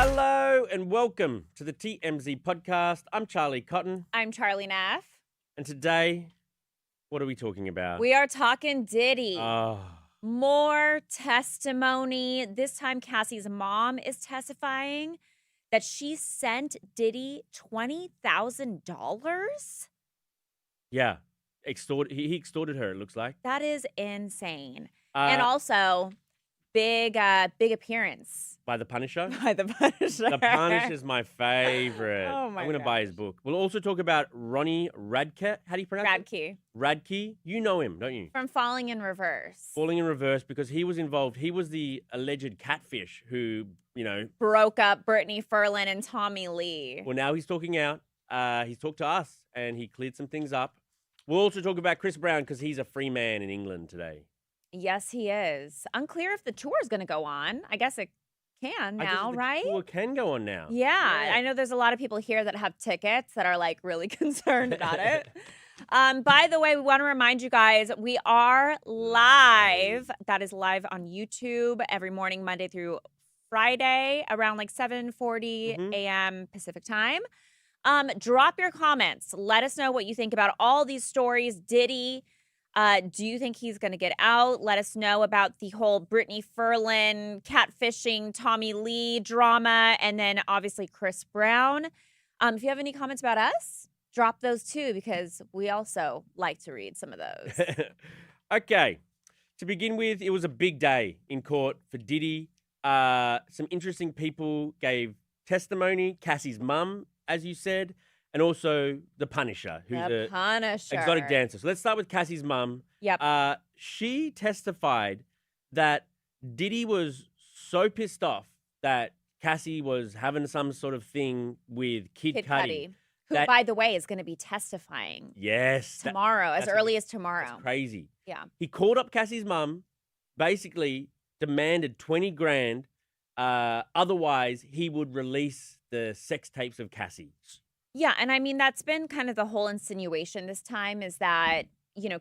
Hello and welcome to the TMZ Podcast. I'm Charlie Cotton. I'm Charlie Neff. And today, what are we talking about? We are talking Diddy. Oh, More testimony. This time, Cassie's mom is testifying that she sent Diddy $20,000. yeah. He extorted her, it looks like. That is insane. And also, big appearance By the Punisher. by the Punisher. The Punisher's my favorite. Oh my I'm going to buy his gosh. book. We'll also talk about Ronnie Radke. How do you pronounce it? Radke Radke. You know him, don't you? from Falling in Reverse. Falling in Reverse, because he was involved. He was the alleged catfish who, Broke up Brittany Ferlin and Tommy Lee. well, now he's talking out. He's talked to us and he cleared some things up. We'll also talk about Chris Brown because he's a free man in England today. Yes, he is. Unclear if the tour is going to go on. I guess it can I guess now, the right? tour can go on now. Yeah, I know there's a lot of people here that have tickets that are like really concerned about it. By the way, we want to remind you guys, we are live. That is live on YouTube every morning, Monday through Friday, around like 7:40 a.m. Pacific time. Drop your comments. Let us know what you think about all these stories. Diddy, do you think he's going to get out? Let us know about the whole Brittany Ferlin catfishing Tommy Lee drama, and then obviously Chris Brown. If you have any comments about us, drop those too, because we also like to read some of those. Okay. To begin with, it was a big day in court for Diddy. Some interesting people gave testimony. Cassie's mum, as you said, and also the Punisher, who's The a Punisher. exotic dancer. So let's start with Cassie's mum. Yep. She testified that Diddy was so pissed off that Cassie was having some sort of thing with Kid Cudi. Who, that- by the way, is going to be testifying Yes. tomorrow, as that's early a- as tomorrow. That's crazy. Yeah. He called up Cassie's mum, basically demanded 20 grand. Otherwise, he would release the sex tapes of Cassie. Yeah, and I mean, that's been kind of the whole insinuation this time, is that,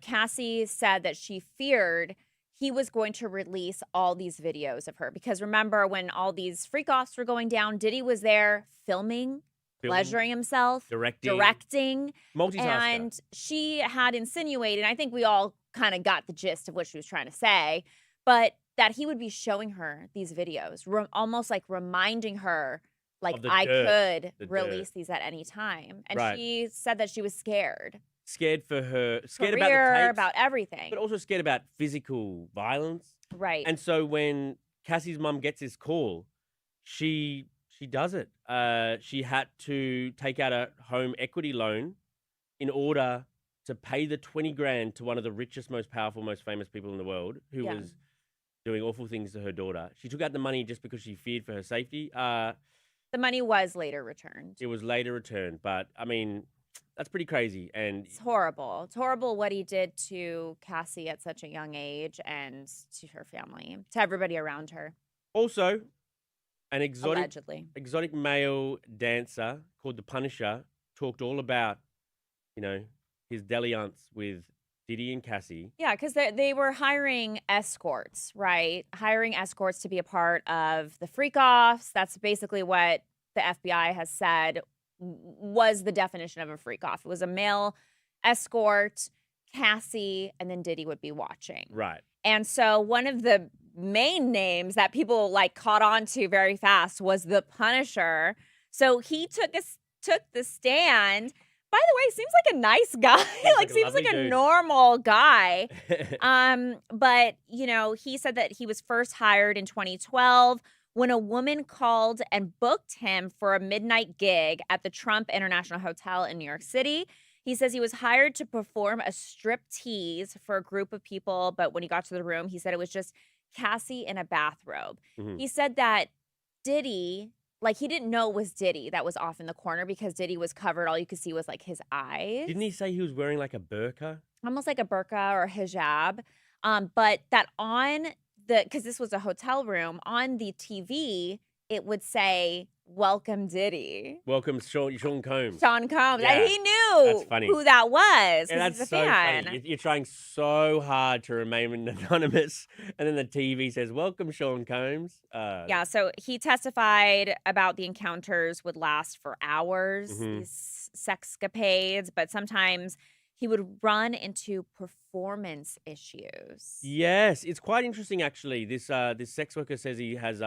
Cassie said that she feared he was going to release all these videos of her. Because remember, when all these freak-offs were going down, Diddy was there filming, pleasuring himself, directing. Multitasker. And she had insinuated, I think we all kind of got the gist of what she was trying to say, but that he would be showing her these videos, almost like reminding her, like, Of the I dirt, could release these at any time. And Right. she said that she was scared. Scared for her, scared Career, about the tapes, about everything. but also scared about physical violence. Right. And so when Cassie's mum gets this call, she does it. She had to take out a home equity loan in order to pay the 20 grand to one of the richest, most powerful, most famous people in the world who Yeah. was doing awful things to her daughter. She took out the money just because she feared for her safety. The money was later returned. It was later returned, but I mean, that's pretty crazy. And It's horrible. It's horrible what he did to Cassie at such a young age and to her family, to everybody around her, also, an exotic male dancer called the Punisher talked all about, his dalliance with Diddy and Cassie. Yeah, because they were hiring escorts, right? Hiring escorts to be a part of the freak-offs. That's basically what the FBI has said was the definition of a freak-off. It was a male escort, Cassie, and then Diddy would be watching. Right. And so one of the main names that people like caught on to very fast was the Punisher. So he took the stand. By the way, seems like a nice guy. Seems like a dude. normal guy. But, he said that he was first hired in 2012 when a woman called and booked him for a midnight gig at the Trump International Hotel in New York City. He says he was hired to perform a strip tease for a group of people, but when he got to the room, he said it was just Cassie in a bathrobe. Mhm. He said that Diddy, he didn't know it was Diddy that was off in the corner because Diddy was covered. All you could see was, his eyes. Didn't he say he was wearing like a burqa? Almost like a burqa or a hijab. But that because this was a hotel room, on the TV, it would say welcome Diddy. Welcome Sean Combs. Sean Combs. Yeah, And he knew that's funny. who that was. Yeah, 'Cause that's he's a so fan. funny. You're trying so hard to remain anonymous, and then the TV says, "Welcome, Sean Combs." Yeah, so he testified about the encounters would last for hours, Mhm. these sexcapades, but sometimes he would run into performance issues. Yes, it's quite interesting actually. This sex worker says he has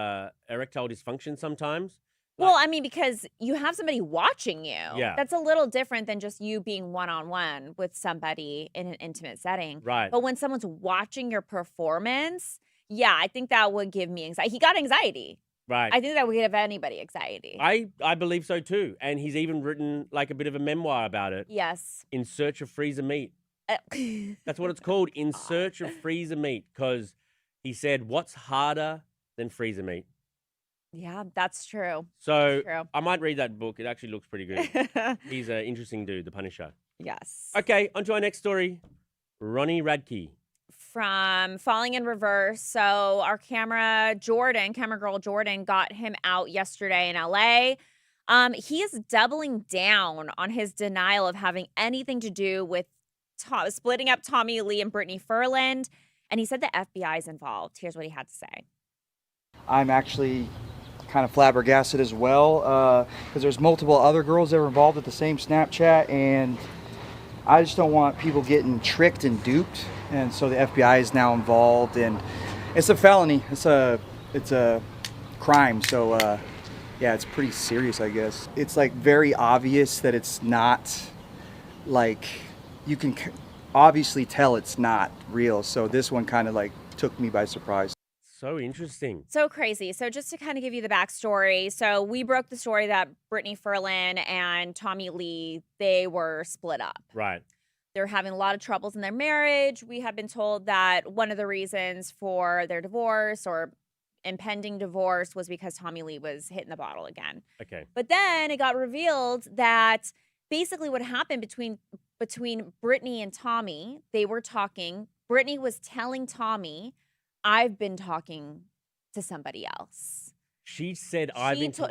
erectile dysfunction sometimes. Well, I mean, because you have somebody watching you. Yeah. That's a little different than just you being one-on-one with somebody in an intimate setting. Right. But when someone's watching your performance, yeah, I think that would give me anxiety. He got anxiety. Right. I think that would give anybody anxiety. I believe so too. And he's even written like a bit of a memoir about it. Yes. In Search of Freezer Meat. That's what it's called. In Search of Freezer Meat. Because he said, what's harder than freezer meat? Yeah, that's true. So That's true. I might read that book. It actually looks pretty good. He's an interesting dude, the Punisher. Yes. Okay, on to our next story. Ronnie Radke. From Falling in Reverse. So our camera girl Jordan got him out yesterday in LA. He is doubling down on his denial of having anything to do with splitting up Tommy Lee and Brittany Furland. And he said the FBI is involved. Here's what he had to say. I'm actually kind of flabbergasted as well because there's multiple other girls that were involved at the same Snapchat, and I just don't want people getting tricked and duped. And so the FBI is now involved, and it's a felony. It's a crime. So yeah, it's pretty serious, I guess. It's like very obvious that it's not, like, you can obviously tell it's not real. So this one kind of like took me by surprise. So interesting. So crazy. So just to kind of give you the backstory. So we broke the story that Brittany Furlan and Tommy Lee, they were split up. Right. They're having a lot of troubles in their marriage. We have been told that one of the reasons for their divorce or impending divorce was because Tommy Lee was hitting the bottle again. Okay. But then it got revealed that basically what happened between Brittany and Tommy, they were talking. Brittany was telling Tommy, I've been talking to somebody else. She said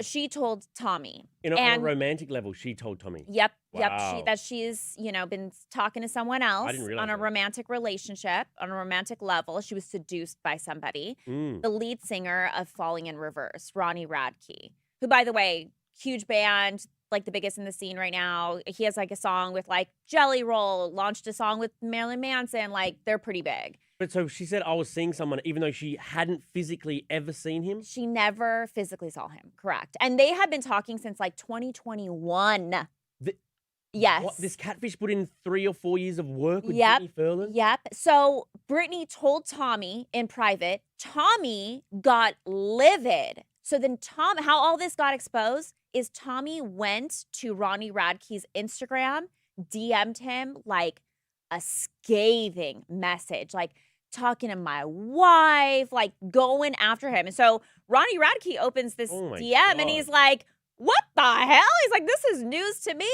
She told Tommy. On a romantic level, she told Tommy. Yep. Wow. That she's, been talking to someone else on a romantic relationship, on a romantic level. She was seduced by somebody. The lead singer of Falling in Reverse, Ronnie Radke, who, by the way, huge band, like the biggest in the scene right now. He has like a song with like Jelly Roll, launched a song with Marilyn Manson. Like they're pretty big. But so she said I was seeing someone even though she hadn't physically ever seen him? She never physically saw him, correct. And they had been talking since like 2021. Yes. What, this catfish put in 3 or 4 years of work with Brittany Furlan? Yep. So Brittany told Tommy in private. Tommy got livid. So then how all this got exposed is Tommy went to Ronnie Radke's Instagram, DM'd him like a scathing message, like talking to my wife, like going after him. And so Ronnie Radke opens this DM and he's like, what the hell? He's like, this is news to me.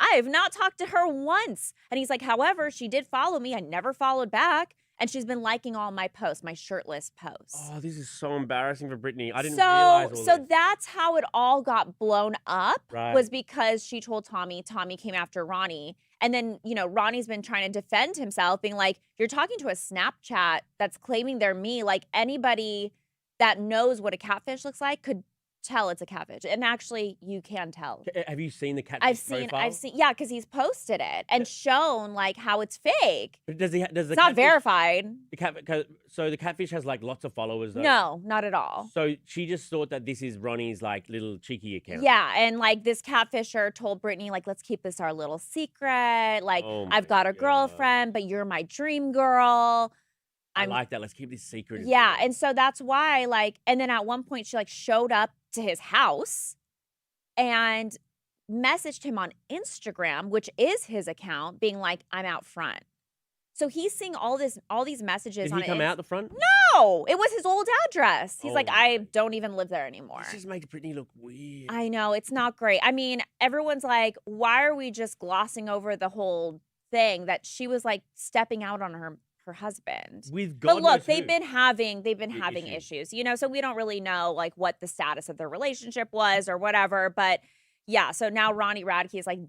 I have not talked to her once. And he's like, however, she did follow me. I never followed back. And she's been liking all my posts, my shirtless posts. Oh, this is so embarrassing for Brittany. I didn't realize all this. So that's how it all got blown up, right. Was because she told Tommy. Tommy came after Ronnie. And then, Ronnie's been trying to defend himself, being like, you're talking to a Snapchat that's claiming they're me. Like anybody that knows what a catfish looks like could tell it's a catfish. And actually, you can tell. Have you seen the catfish profile? I've seen, yeah, because he's posted it and shown like how it's fake. But does the it's not verified. So the catfish has like lots of followers though? No, not at all. So she just thought that this is Ronnie's like little cheeky account. Yeah, and like this catfisher told Brittany, like, let's keep this our little secret. Like, I've got a girlfriend, but you're my dream girl. I like that. Let's keep this secret. Yeah, and so that's why, like, and then at one point she like showed up to his house and messaged him on Instagram, which is his account, being like, I'm out front. So he's seeing all these messages. Did he come out the front? No, it was his old address. He's like, I don't even live there anymore. This just makes Brittany look weird. I know, it's not great. I mean, everyone's like, why are we just glossing over the whole thing that she was like stepping out on her her husband. With God But look, knows they've who. been having Issues. issues, so we don't really know like what the status of their relationship was or whatever. But yeah, so now Ronnie Radke is like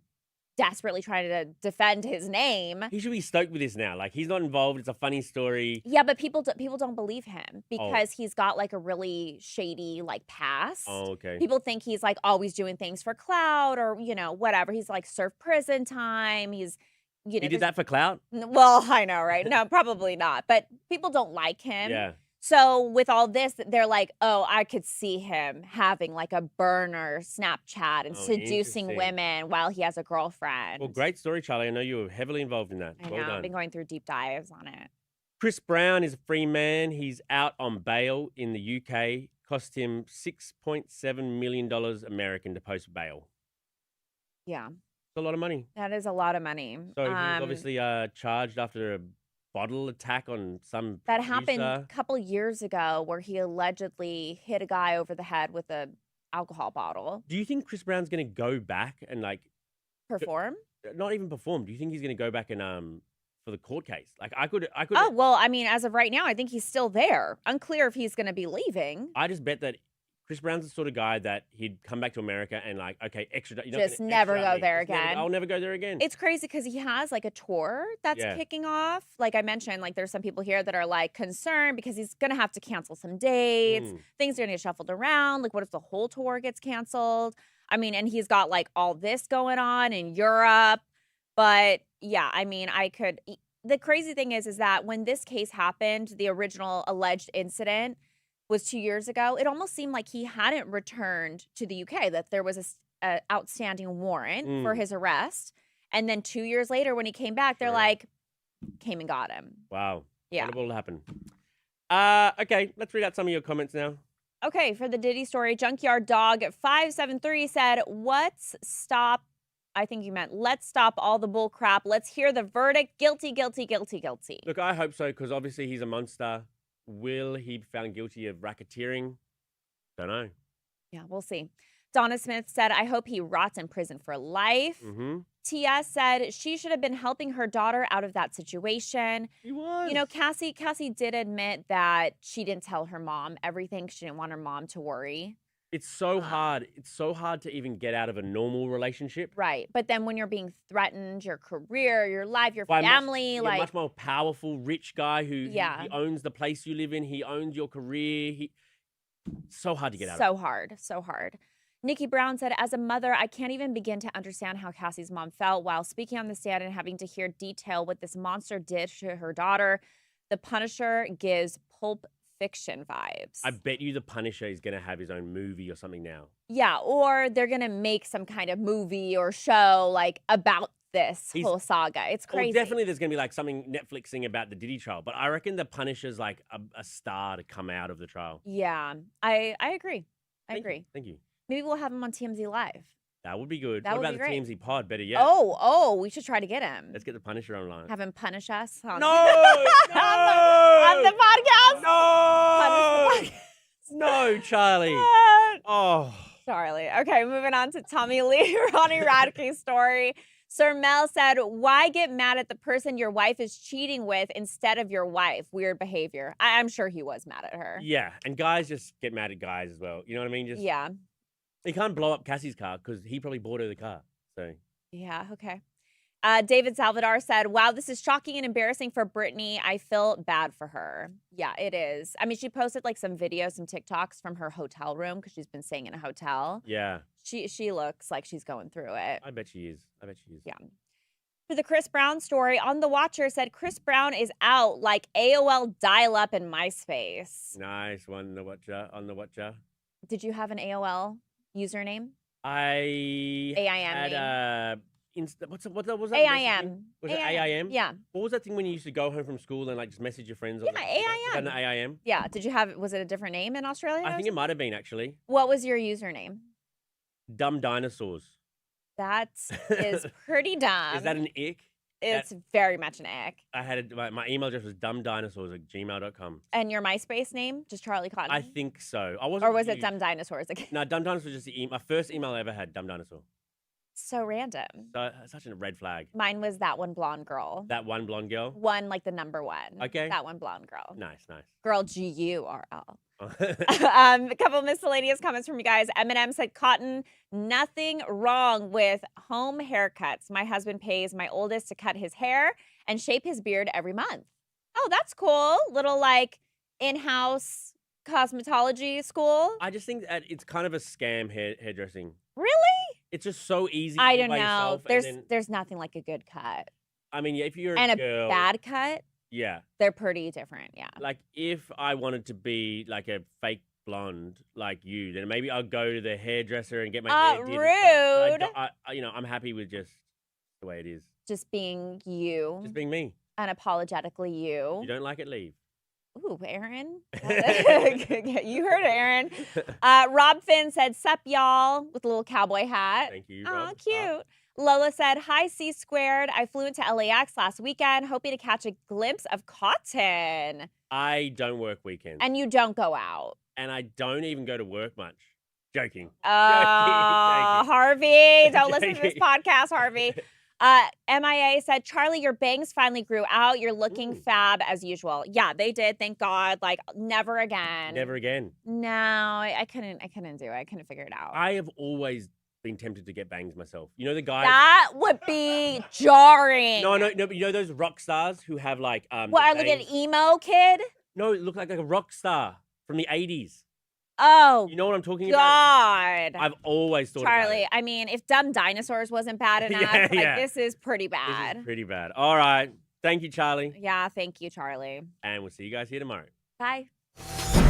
desperately trying to defend his name. He should be stoked with this now. Like, he's not involved. It's a funny story. Yeah, but people don't believe him Oh. because he's got like a really shady like past. Oh, okay. People think he's like always doing things for clout or whatever. He's like served prison time. He's He did that for clout? Well, I know, right? No, probably not. But people don't like him. Yeah. So with all this, they're like, oh, I could see him having like a burner Snapchat and Oh, seducing interesting. women while he has a girlfriend. Well, great story, Charlie. I know you were heavily involved in that. I Well know. I've done. been going through deep dives on it. Chris Brown is a free man. He's out on bail in the UK. Cost him $6.7 million American to post bail. Yeah, It's a lot of money. that is a lot of money. So he was obviously charged after a bottle attack on some that happened a producer. couple years ago where he allegedly hit a guy over the head with a alcohol bottle. Do you think Chris Brown's going to go back and Perform? not even perform? Do you think he's going to go back and for the court case? Like I could. Oh, well, I mean, as of right now, I think he's still there. Unclear if he's going to be leaving. I just bet that Chris Brown's the sort of guy that he'd come back to America and okay, extradite. Just never go there again. I'll never go there again. It's crazy because he has like a tour that's Yeah. kicking off. Like I mentioned, like there's some people here that are like concerned because he's going to have to cancel some dates. Things are going to get shuffled around. Like what if the whole tour gets canceled? I mean, and he's got like all this going on in Europe. But yeah, I mean, the crazy thing is that when this case happened, the original alleged incident was 2 years ago, it almost seemed like he hadn't returned to the UK, that there was a outstanding warrant for his arrest. And then 2 years later, when he came back, they're Sure. like, came and got him. Wow. Yeah. What will happen? Okay, let's read out some of your comments now. Okay, for the Diddy story, Junkyard Dog 573 said, let's stop all the bull crap. Let's hear the verdict. Guilty, guilty, guilty, guilty. Look, I hope so because obviously he's a monster. Will he be found guilty of racketeering? Don't know. Yeah, we'll see. Donna Smith said, I hope he rots in prison for life. Mm-hmm. T.S. said she should have been helping her daughter out of that situation. He was. Cassie did admit that she didn't tell her mom everything. She didn't want her mom to worry. It's so hard. It's so hard to even get out of a normal relationship. Right. But then when you're being threatened, your career, your life, your By family, a much more powerful, rich guy who he owns the place you live in. He owns your career. So hard to get out of. So hard. Nikki Brown said, as a mother, I can't even begin to understand how Cassie's mom felt while speaking on the stand and having to hear detail what this monster did to her daughter. The Punisher gives Pulp Fiction vibes. I bet you the Punisher is going to have his own movie or something now. Yeah, or they're going to make some kind of movie or show like about this whole saga. It's crazy. Well, definitely there's going to be like something Netflixing about the Diddy trial, but I reckon the Punisher's like a star to come out of the trial. Yeah, I agree. I agree. Thank you. Maybe we'll have him on TMZ Live. That would be good. That What would about be the great. TMZ pod? Better yet. Oh, we should try to get him. Let's get the Punisher online. Have him punish us. No! On the podcast? No! Punish the podcast. No, Charlie. Oh. Charlie. Okay, moving on to Tommy Lee, Ronnie Radke's story. Sir Mel said, why get mad at the person your wife is cheating with instead of your wife? Weird behavior. I'm sure he was mad at her. Yeah, and guys just get mad at guys as well. You know what I mean? Yeah. He can't blow up Cassie's car because he probably bought her the car. So yeah, okay. David Salvador said, wow, this is shocking and embarrassing for Brittany. I feel bad for her. Yeah, it is. I mean, she posted like some videos, some TikToks from her hotel room because she's been staying in a hotel. yeah, She looks like she's going through it. I bet she is. Yeah. For the Chris Brown story, On the Watcher said Chris Brown is out like AOL dial-up in MySpace. Nice one on the watcher. Did you have an AOL username? I AIM had what was that? AIM. Was it AIM? Yeah. What was that thing when you used to go home from school and like just message your friends? Yeah, AIM. Was that an AIM? Yeah. Was it a different name in Australia? I think it might have been actually. What was your username? Dumb dinosaurs. That is pretty dumb. Is that an ick? It's very much an ick. I had my email address was dumbdinosaurs@gmail.com. And your MySpace name? Just Charlie Cotton? I think so. I wasn't. Or was it Dumb Dinosaurs again? No, Dumb Dinosaur was just my first email I ever had. Dumb Dinosaur. So random. So, such a red flag. Mine was that one blonde girl. That one blonde girl. One, like the number one. Okay. That one blonde girl. Nice. Girl, G-U-R-L. A couple miscellaneous comments from you guys. Eminem said, Cotton, nothing wrong with home haircuts. My husband pays my oldest to cut his hair and shape his beard every month. Oh, that's cool. Little like in-house cosmetology school. I just think that it's kind of a scam hairdressing. Really? It's just so easy. I to do don't by know. yourself, There's nothing like a good cut. I mean, if you're And a a girl, bad cut, yeah. they're pretty different. Yeah. Like if I wanted to be like a fake blonde like you, then maybe I'll go to the hairdresser and get my hair did and stuff. But I'm happy with just the way it is. Just being you. Just being me. Unapologetically you. You don't like it, leave. Ooh, Aaron. You heard it, Aaron. Rob Finn said, sup, y'all, with a little cowboy hat. Thank you, Oh, Rob. cute. Lola said, hi, C squared. I flew into LAX last weekend, hoping to catch a glimpse of Cotton. I don't work weekends. And you don't go out. And I don't even go to work much. Joking. Oh, Joking. Harvey. Don't listen to this podcast, Harvey. MIA said, Charlie, your bangs finally grew out. You're looking fab as usual. Yeah, they did. Thank God. Like, never again. Never again. No, I couldn't do it. I couldn't figure it out. I have always been tempted to get bangs myself. You know the guys? That would be jarring. No, but you know those rock stars who have like What, are like an emo kid? No, it looked like a rock star from the 80s. Oh, You know what I'm talking about? God. I've always thought Charlie, about it. I mean, if Dumb Dinosaurs wasn't bad enough, Yeah. this is pretty This bad. is pretty bad. All right. Thank you, Charlie. Yeah, thank you, Charlie. And we'll see you guys here tomorrow. Bye.